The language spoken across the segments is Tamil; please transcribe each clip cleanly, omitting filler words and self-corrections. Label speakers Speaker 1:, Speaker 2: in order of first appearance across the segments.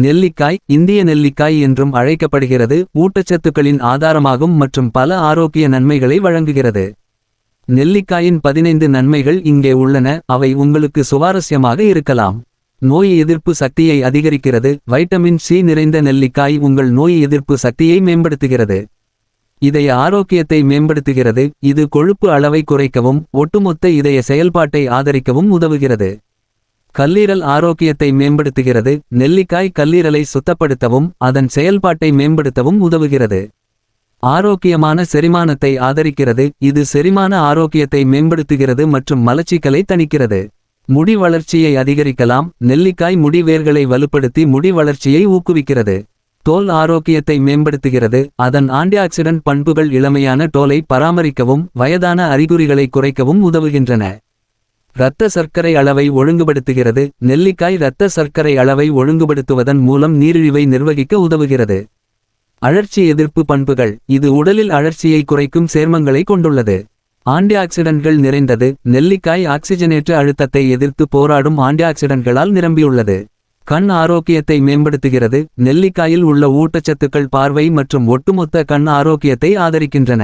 Speaker 1: நெல்லிக்காய் இந்திய நெல்லிக்காய் என்றும் அழைக்கப்படுகிறது. ஊட்டச்சத்துக்களின் ஆதாரமாகும் மற்றும் பல ஆரோக்கிய நன்மைகளை வழங்குகிறது. நெல்லிக்காயின் 15 நன்மைகள் இங்கே உள்ளன, அவை உங்களுக்கு சுவாரஸ்யமாக இருக்கலாம். நோய் எதிர்ப்பு சக்தியை அதிகரிக்கிறது. வைட்டமின் சி நிறைந்த நெல்லிக்காய் உங்கள் நோய் எதிர்ப்பு சக்தியை மேம்படுத்துகிறது. இதய ஆரோக்கியத்தை மேம்படுத்துகிறது. இது கொழுப்பு அளவை குறைக்கவும் ஒட்டுமொத்த இதய செயல்பாட்டை ஆதரிக்கவும் உதவுகிறது. கல்லீரல் ஆரோக்கியத்தை மேம்படுத்துகிறது. நெல்லிக்காய் கல்லீரலை சுத்தப்படுத்தவும் அதன் செயல்பாட்டை மேம்படுத்தவும் உதவுகிறது. ஆரோக்கியமான செரிமானத்தை ஆதரிக்கிறது. இது செரிமான ஆரோக்கியத்தை மேம்படுத்துகிறது மற்றும் மலச்சிக்கலை தணிக்கிறது. முடி வளர்ச்சியை அதிகரிக்கலாம். நெல்லிக்காய் முடி வேர்களை வலுப்படுத்தி முடி வளர்ச்சியை ஊக்குவிக்கிறது. தோல் ஆரோக்கியத்தை மேம்படுத்துகிறது. அதன் ஆன்டிஆக்சிடன்ட் பண்புகள் இளமையான தோலை பராமரிக்கவும் வயதான அறிகுறிகளை குறைக்கவும் உதவுகின்றன. இரத்த சர்க்கரை அளவை ஒழுங்குபடுத்துகிறது. நெல்லிக்காய் இரத்த சர்க்கரை அளவை ஒழுங்குபடுத்துவதன் மூலம் நீரிழிவை நிர்வகிக்க உதவுகிறது. அழற்சி எதிர்ப்பு பண்புகள். இது உடலில் அழற்சியை குறைக்கும் சேர்மங்களை கொண்டுள்ளது. ஆன்டிஆக்சிடன்ட்கள் நிறைந்தது. நெல்லிக்காய் ஆக்சிஜனேற்ற அழுத்தத்தை எதிர்த்து போராடும் ஆன்டிஆக்சிடன்ட்களால் நிரம்பியுள்ளது. கண் ஆரோக்கியத்தை மேம்படுத்துகிறது. நெல்லிக்காயில் உள்ள ஊட்டச்சத்துக்கள் பார்வை மற்றும் ஒட்டுமொத்த கண் ஆரோக்கியத்தை ஆதரிக்கின்றன.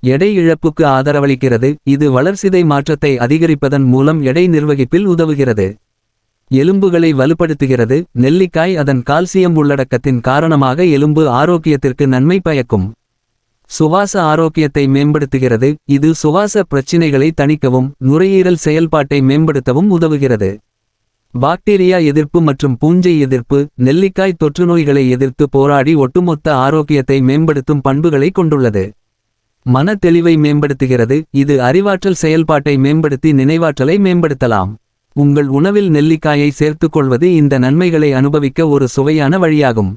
Speaker 1: எடை இழப்புக்கு ஆதரவளிக்கிறது. இது வளர்சிதை மாற்றத்தை அதிகரிப்பதன் மூலம் எடை நிர்வகிப்பில் உதவுகிறது. எலும்புகளை வலுப்படுத்துகிறது. நெல்லிக்காய் அதன் கால்சியம் உள்ளடக்கத்தின் காரணமாக எலும்பு ஆரோக்கியத்திற்கு நன்மை பயக்கும். சுவாச ஆரோக்கியத்தை மேம்படுத்துகிறது. இது சுவாச பிரச்சினைகளை தணிக்கவும் நுரையீரல் செயல்பாட்டை மேம்படுத்தவும் உதவுகிறது. பாக்டீரியா எதிர்ப்பு மற்றும் பூஞ்சை எதிர்ப்பு. நெல்லிக்காய் தொற்றுநோய்களை எதிர்த்து போராடி ஒட்டுமொத்த ஆரோக்கியத்தை மேம்படுத்தும் பண்புகளை கொண்டுள்ளது. மன தெளிவை மேம்படுத்துகிறது. இது அறிவாற்றல் செயல்பாட்டை மேம்படுத்தி நினைவாற்றலை மேம்படுத்தலாம். உங்கள் உணவில் நெல்லிக்காயை சேர்த்துக்கொள்வது இந்த நன்மைகளை அனுபவிக்க ஒரு சுவையான வழியாகும்.